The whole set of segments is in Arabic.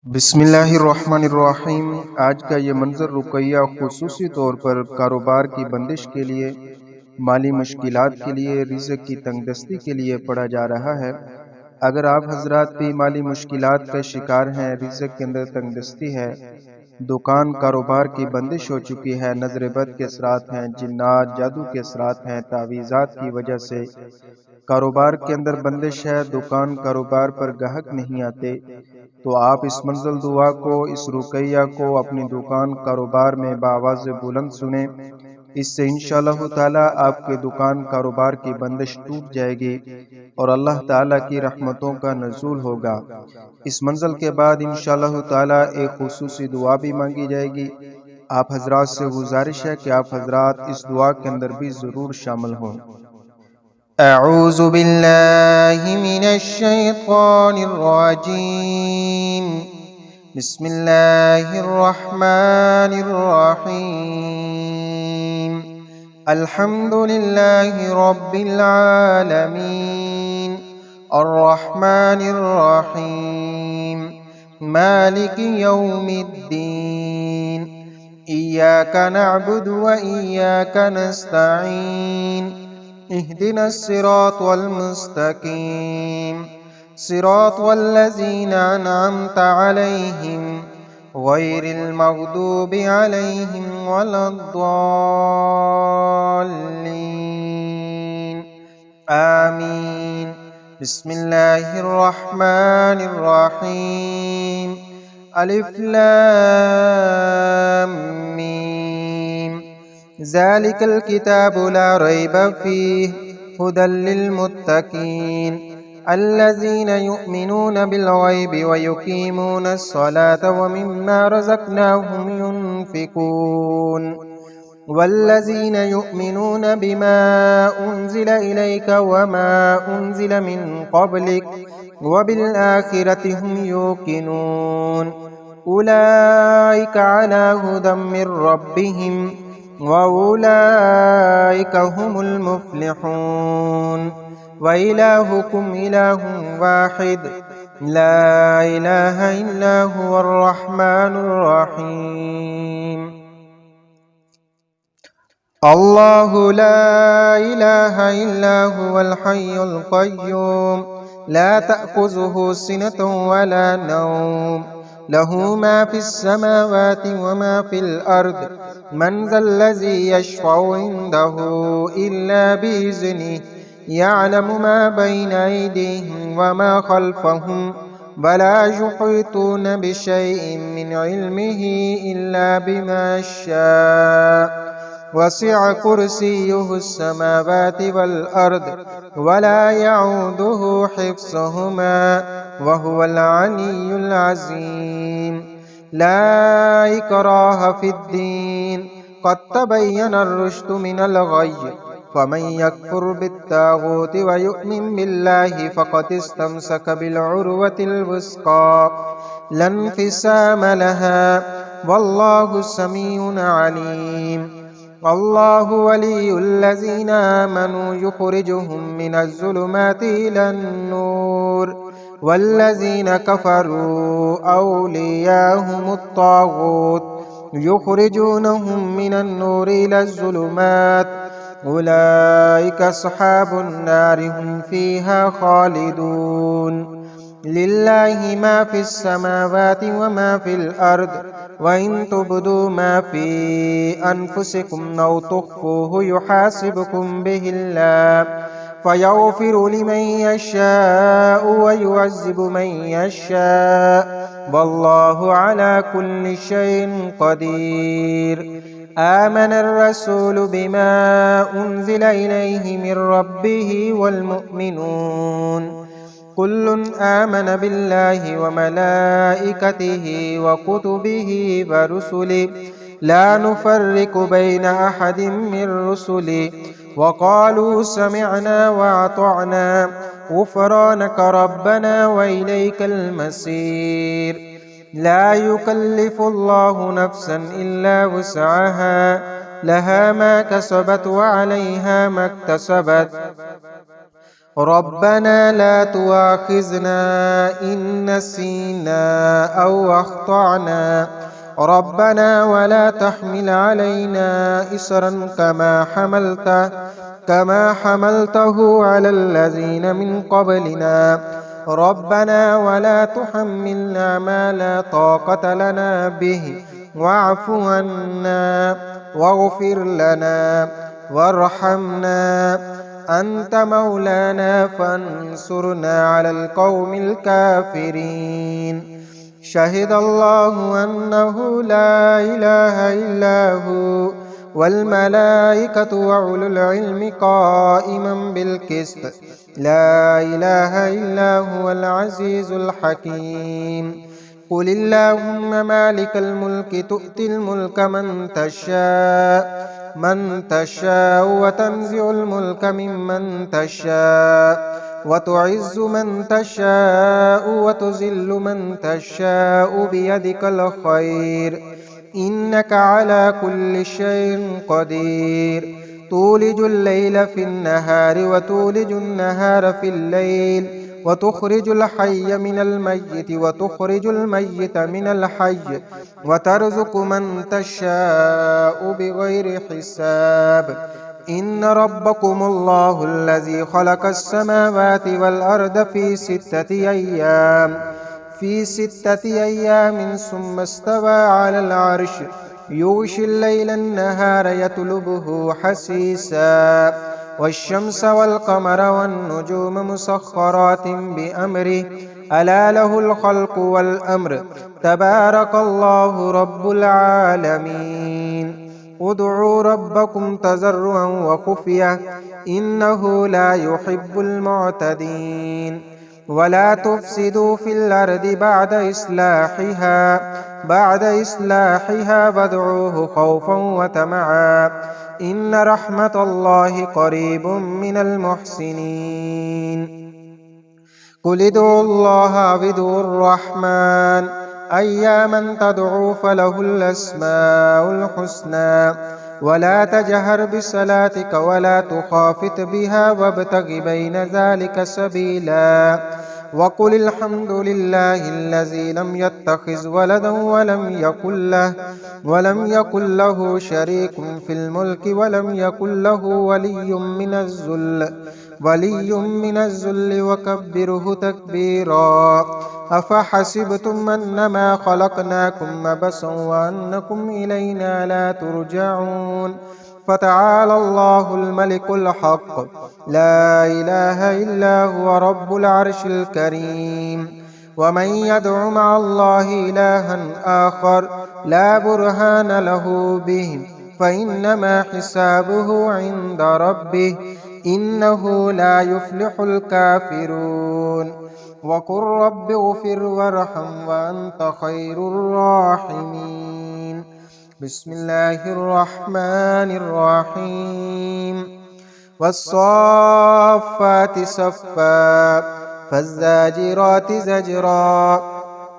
बिस्मिल्लाहिर्रहमानिर्रहीम। आज का ये मंज़र रुक़ैया ख़ुसूसी तौर पर कारोबार की बंदिश के लिए, माली मुश्किलात के लिए, रिज़्क़ की तंगदस्ती के लिए पढ़ा जा रहा है। अगर आप हज़रात भी माली मुश्किलात का शिकार हैं, रिज़्क़ के अंदर तंगदस्ती है, दुकान कारोबार की बंदिश हो चुकी है, नज़र बद के असरात हैं, जिन्नात जादू के असरात हैं, तावीज़ात की वजह से कारोबार के अंदर बंदिश है, दुकान कारोबार पर गाहक नहीं आते, तो आप इस मंज़िल दुआ को, इस रुक़ैया को अपनी दुकान कारोबार में बाआवाज़ बुलंद सुने। इससे इंशाअल्लाह ताला आपके दुकान कारोबार की बंदिश टूट जाएगी और अल्लाह ताला की रहमतों का नुज़ूल होगा। इस मंज़िल के बाद इंशाअल्लाह ताला एक ख़ुसूसी दुआ भी मांगी जाएगी। आप हज़रात से गुज़ारिश है कि आप हज़रात इस दुआ के अंदर भी ज़रूर शामिल हों। अऊज़ु बिल्लाहि मिनश्शैतानिर्रजीम। बिस्मिल्लाहिर्रहमानिर्रहीम। अल्हम्दुलिल्लाहि रब्बिल आलमीन अर्रहमानिर्रहीम मालिकि यौमिद्दीन। इय्याका नअबुदु व इय्याका नस्तईन। इहदिनस सिरातल मुस्तकीम सिरातल लज़ीना अनअमता अलैहिम गैरिल मग़दूबि अलैहिम वलद्दाल्लीन। आमीन। बिस्मिल्लाहिर्रहमानिर्रहीम। अलिफ लाम मीम। ज़ालिकल किताबु ला रैब फ़ीह हुदल लिल्मुत्तक़ीन अल्लज़ीना युमिनून बिल गैबि व युक़ीमूनस सलाता व मिम्मा रज़क़नाहुम युनफ़िक़ून वल्लज़ीना युमिनून बिमा उन्ज़िल इलैक व मा उन्ज़िल मिन क़ब्लिक व बिल आखिरति हुम युक़िनून उलाइका अला हुदम मिर रब्बिहिम वउलाइका हुमुल मुफ़्लिहून। व इलाहुकुम इलाहुन वाहिद ला इलाहा इल्ला हुवर रहमानुर रहीम। अल्लाहु ला इलाहा इल्ला हुवल हय्युल क़य्यूम ला तअख़ुज़ुहु सिनतुन वला नौम लहू मा फ़िस समावाति व मा फ़िल अर्द मन ज़ल्लज़ी यशफ़उ इंदहु इल्ला बिइज़्निहि यअलमु मा बैना अयदीहिम व मा ख़ल्फ़हुम वला युहीतून बिशैइन मिन इल्मिहि इल्ला बिमा शाअ वसिअ कुर्सियुहुस समावाति वल अर्द वला यऊदुहु हिफ्ज़ुहुमा व हुवल अलिय्युल अज़ीम। ला इक्राहा फ़िद्दीन क़द तबय्यनर रुश्दु मिनल गय्य फ़मन यकफ़ुर बित्ताग़ूति व यु'मिन बिल्लाहि फ़क़द इस्तमसक बिलउर्वतिल वुस्क़ा ला इंफ़िसाम लहा वल्लाहु समीउन अलीम। अल्लाहु वलियुल्लज़ीना आमनू युख़रिजुहुम मिनज़्ज़ुलुमाति इलन नूर वल्लज़ीना कफ़रू औलियाहुमुत ताग़ूत युख़रिजूनहुम मिनन नूरि इलज़्ज़ुलुमात उलाइका अस्हाबुन नारि हुम फ़ीहा ख़ालिदून। लिल्लाहि मा फ़िस समावाति व मा फ़िल अर्द व इन तुब्दू मा फ़ी अनफुसिकुम औ तुख़्फ़ूहु युहासिबकुम बिहिल्लाह फ़यग़फ़िरु लिमन यशाअ व युअज़्ज़िबु मन यशाअ वल्लाहु अला कुल्लि शैइन क़दीर। आमनर रसूलु बिमा उन्ज़िल इलैहि मिर रब्बिहि वल मुअ्मिनून कुल्लुन आमन बिल्लाहि व मलाइकतिहि व कुतुबिहि व रुसुलिहि ला नुफ़र्रिक़ु बैन अहदिम मिर रुसुलिहि व क़ालू समिअना व अतअना ग़ुफ़रानक रब्बना व इलैकल मसीर। ला युकल्लिफ़ुल्लाहु नफ़्सन इल्ला वुस्अहा लहा मा कसबत व अलैहा मा इक्तसबत ربنا لا تؤاخذنا إن نسينا أو أخطأنا ربنا ولا تحمل علينا إصرا كما حملته على الذين من قبلنا ربنا ولا تحملنا ما لا طاقة لنا به واعف عنا واغفر لنا وارحمنا أنت مولانا فانصرنا على القوم الكافرين شهد الله أنه لا إله إلا هو والملائكة وأولو العلم قائما بالقسط لا إله إلا هو العزيز الحكيم قل اللهم مالك الملك تؤتي الملك من تشاء وتنزع الملك ممن تشاء وتعز من تشاء وتذل من تشاء بيدك الخير إنك على كل شيء قدير تولج الليل في النهار وتولج النهار في الليل وتخرج الحي من الميت وتخرج الميت من الحي وترزق من تشاء بغير حساب إن ربكم الله الذي خلق السماوات والأرض في ستة أيام ثم استوى على العرش يغشي الليل النهار يطلبه حسيسا والشمس والقمر والنجوم مسخرات بأمره ألا له الخلق والأمر تبارك الله رب العالمين ادعوا ربكم تضرعا وخفية إنه لا يحب المعتدين ولا تفسدوا في الأرض بعد إصلاحها وادعوه خوفا وطمعا إن رحمة الله قريب من المحسنين قل ادعوا الله أو ادعوا الرحمن أياما تدعوا فله الأسماء الحسنى ولا تجهر بصلاتك ولا تخافت بها وابتغ بين ذلك سبيلا وقل الحمد لله الذي لم يتخذ ولدا ولم يكن له شريك في الملك ولم يكن له ولي من الذل وكبره تكبيرا أفحسبتم أنما خلقناكم عبثا وأنكم إلينا لا ترجعون فتعالى الله الملك الحق لا إله إلا هو رب العرش الكريم ومن يدع مع الله إلها آخر لا برهان له به فإنما حسابه عند ربه إنه لا يفلح الكافرون وقل رب اغفر وارحم وأنت خير الراحمين بسم الله الرحمن الرحيم والصافات صفا فالزاجرات زجرا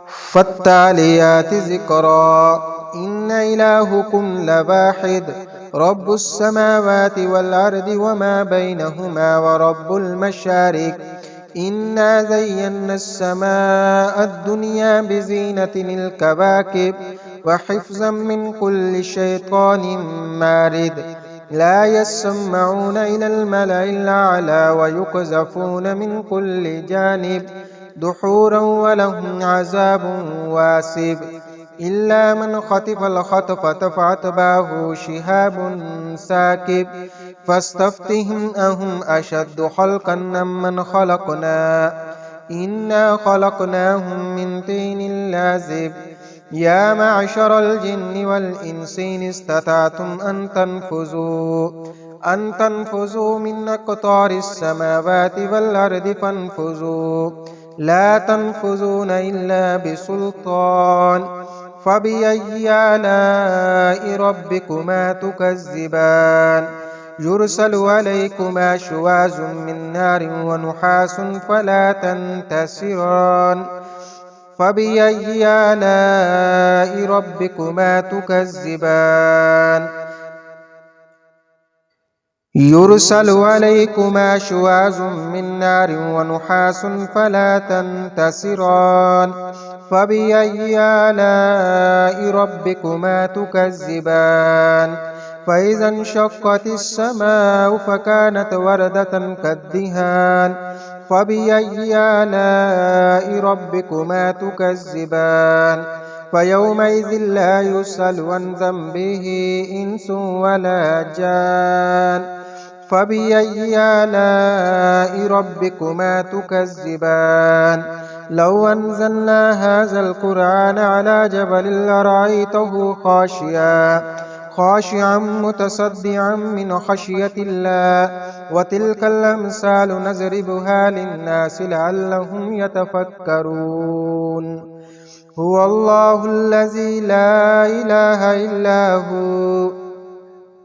فالتاليات ذكرا إن إلهكم لواحد رب السماوات والأرض وما بينهما ورب المشارق إنا زينا السماء الدنيا بزينة الكواكب وحفظا من كل شيطان مارد لا يسمعون إلى الملأ الأعلى ويقذفون من كل جانب دحورا ولهم عذاب واسب إلا من خطف الخطفة فأتبعه شهاب ساكب فاستفتهم أهم أشد خلقا ممن خلقنا إنا خلقناهم من طين لازب يا معشر الجن والإنس إن استطعتم أن تنفذوا من أقطار السماوات والأرض فانفذوا لا تنفذون إلا بسلطان فبأي آلاء ربكما تكذبان يرسل عليكما شواظ من نار ونحاس فلا تنتصران فبأي آلاء ربكما تكذبان يرسل عليكما شواظ من نار ونحاس فلا تنتصران فبأي آلاء ربكما تكذبان فإذا انشقت السماء فكانت وردة كالدهان فبأي آلاء ربكما تكذبان فيومئذ لا يسأل عن ذنبه إنس ولا جان فبأي آلاء ربكما تكذبان لو أنزلنا هذا القرآن على جبل لرأيته خاشعا متصدعا من خشية الله وتلك الأمثال نضربها للناس لعلهم يتفكرون هو الله الذي لا إله إلا هو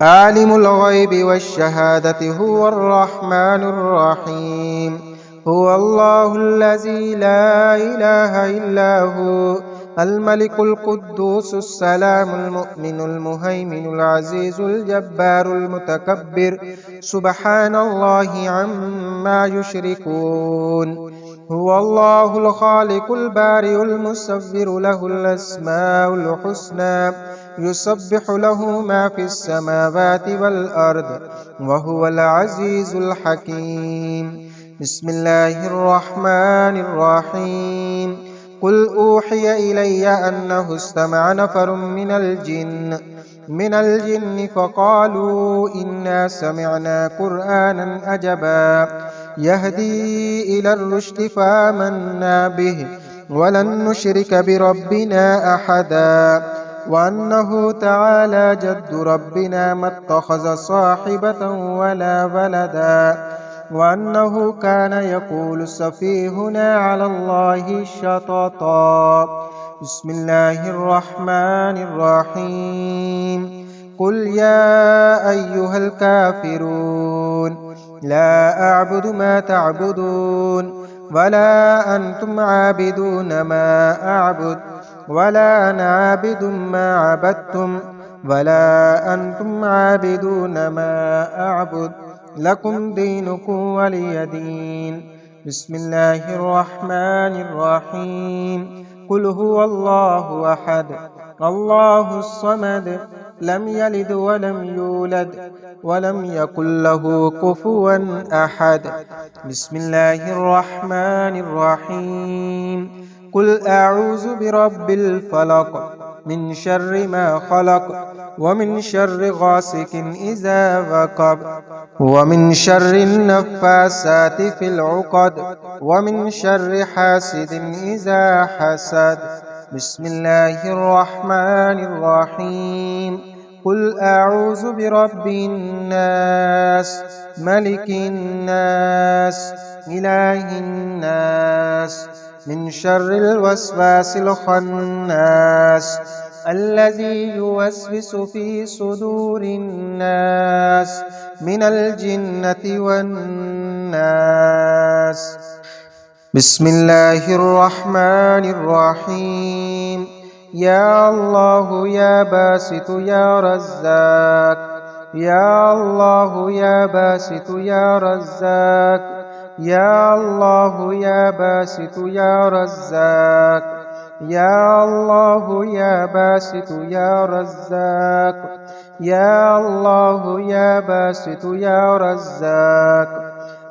عالم الغيب والشهادة هو الرحمن الرحيم هو الله الذي لا إله إلا هو الملك القدوس السلام المؤمن المهيمن العزيز الجبار المتكبر سبحان الله عما يشركون هو الله الخالق البارئ المصور له الأسماء الحسنى يسبح له ما في السماوات والأرض وهو العزيز الحكيم بسم الله الرحمن الرحيم قل أوحي إلي أنه استمع نفر من الجن فقالوا إنا سمعنا قرآنا عجبا يهدي إلى الرشد فآمنا به ولن نشرك بربنا أحدا وأنه تعالى جد ربنا ما اتخذ صاحبة ولا ولدا وأنه كان يقول سفيهنا على الله شططا بسم الله الرحمن الرحيم قل يا أيها الكافرون لا أعبد ما تعبدون ولا أنتم عابدون ما أعبد ولا أنا عابد ما عبدتم ولا أنتم عابدون ما أعبد لكم دينكم ولي دين بسم الله الرحمن الرحيم قل هو الله أحد الله الصمد لم يلد ولم يولد ولم يكن له كفوا أحد بسم الله الرحمن الرحيم قل أعوذ برب الفلق من شر ما خلق ومن شر غاسق إذا وقب ومن شر النفاسات في العقد ومن شر حاسد إذا حسد بسم الله الرحمن الرحيم قل أعوذ برب الناس ملك الناس إله الناس من شر الوسواس الخناس الذي يوسوس في صدور الناس من الجنة والناس بسم الله الرحمن الرحيم يا الله يا باسط يا رزاق يا الله يا باسط يا رزاق يا الله يا باسط يا رزاق يا الله يا باسط يا رزاق يا الله يا باسط يا رزاق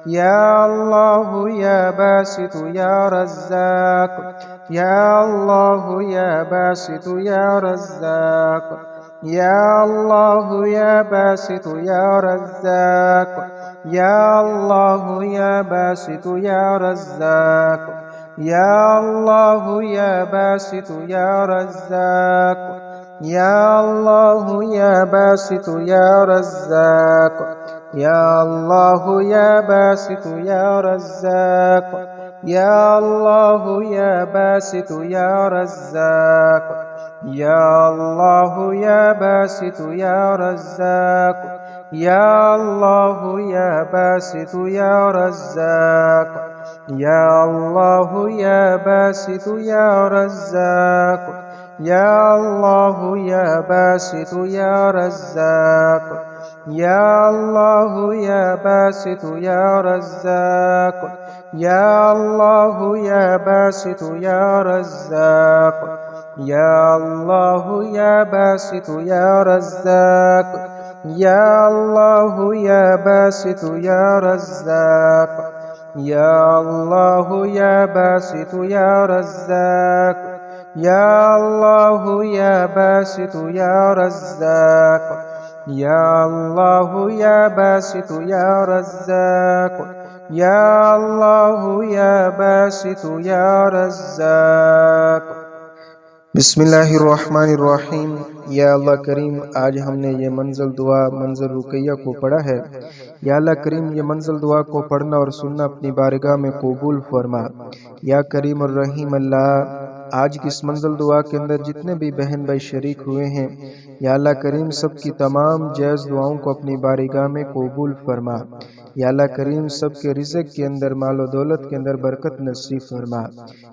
يا الله يا باسط يا رزاق يا الله يا باسط يا رزاق يا الله يا باسط يا رزاق يا الله يا باسط يا رزاق يا الله يا باسط يا رزاق يا الله يا باسط يا رزاق يا الله يا باسط يا رزاق يا الله يا باسط يا رزاق يا الله يا باسط يا رزاق يا الله يا باسط يا رزاق يا الله يا باسط يا رزاق يا الله يا باسط يا رزاق يا الله يا باسط يا رزاق يا الله يا باسط يا رزاق يا الله يا باسط يا رزاق يا الله يا باسط يا رزاق يا الله يا باسط يا رزاق يا الله يا باسط يا رزاق يا الله يا باسط يا رزاق يا الله يا باسط يا رزاق بسم اللہ الرحمن الرحیم۔ یا اللہ کریم، آج ہم نے یہ منزل دعا منزل رقیہ کو پڑھا ہے۔ یا اللہ کریم، یہ منزل دعا کو پڑھنا اور سننا اپنی بارگاہ میں قبول فرما۔ یا کریم الرحیم اللہ، آج کی اس منزل دعا کے اندر جتنے بھی بہن بھائی شریک ہوئے ہیں، یا اللہ کریم سب کی تمام جائز دعاؤں کو اپنی بارگاہ میں قبول فرما۔ یا اللہ کریم سب کے رزق کے اندر، مال و دولت کے اندر برکت نصیب فرما۔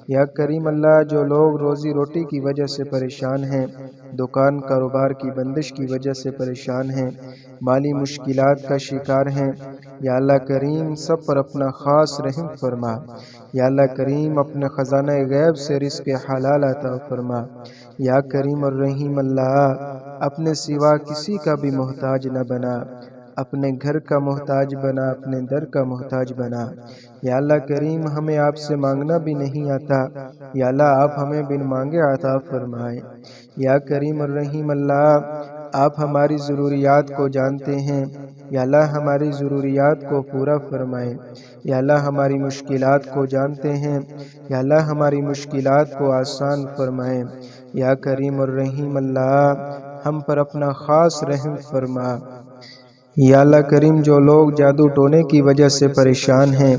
یا کریم اللہ، جو لوگ روزی روٹی کی وجہ سے پریشان ہیں، دکان کاروبار کی بندش کی وجہ سے پریشان ہیں، مالی مشکلات کا شکار ہیں، یا اللہ کریم سب پر اپنا خاص رحم فرما۔ یا اللہ کریم اپنے خزانہ غیب سے رزق حلال عطا فرما۔ یا کریم الرحیم اللہ، اپنے سوا کسی کا بھی محتاج نہ بنا، اپنے گھر کا محتاج بنا، اپنے در کا محتاج بنا۔ یا اللہ کریم ہمیں آپ سے مانگنا بھی نہیں آتا، یا اللہ آپ ہمیں بن مانگے عطا فرمائے۔ یا کریم الرحیم اللہ، آپ ہماری ضروریات کو جانتے ہیں، یا اللہ ہماری ضروریات کو پورا فرمائے۔ یا اللہ ہماری مشکلات کو جانتے ہیں، یا اللہ ہماری مشکلات کو آسان فرمائے۔ یا کریم الرحیم اللہ، ہم پر اپنا خاص رحم فرما۔ یا اللہ کریم جو لوگ جادو ٹونے کی وجہ سے پریشان ہیں،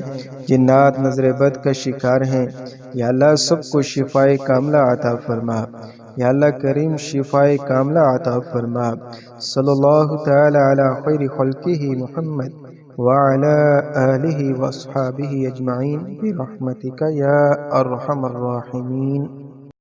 جنات نظر بد کا شکار ہیں، یا اللہ سب کو شفائے کاملہ عطا فرما۔ یا اللہ کریم شفائے کاملہ عطا فرما۔ صلی اللہ تعالی علی خیر خلقہ محمد وعلی آلہ واصحابہ اجمعین برحمتک یا ارحم الراحمین۔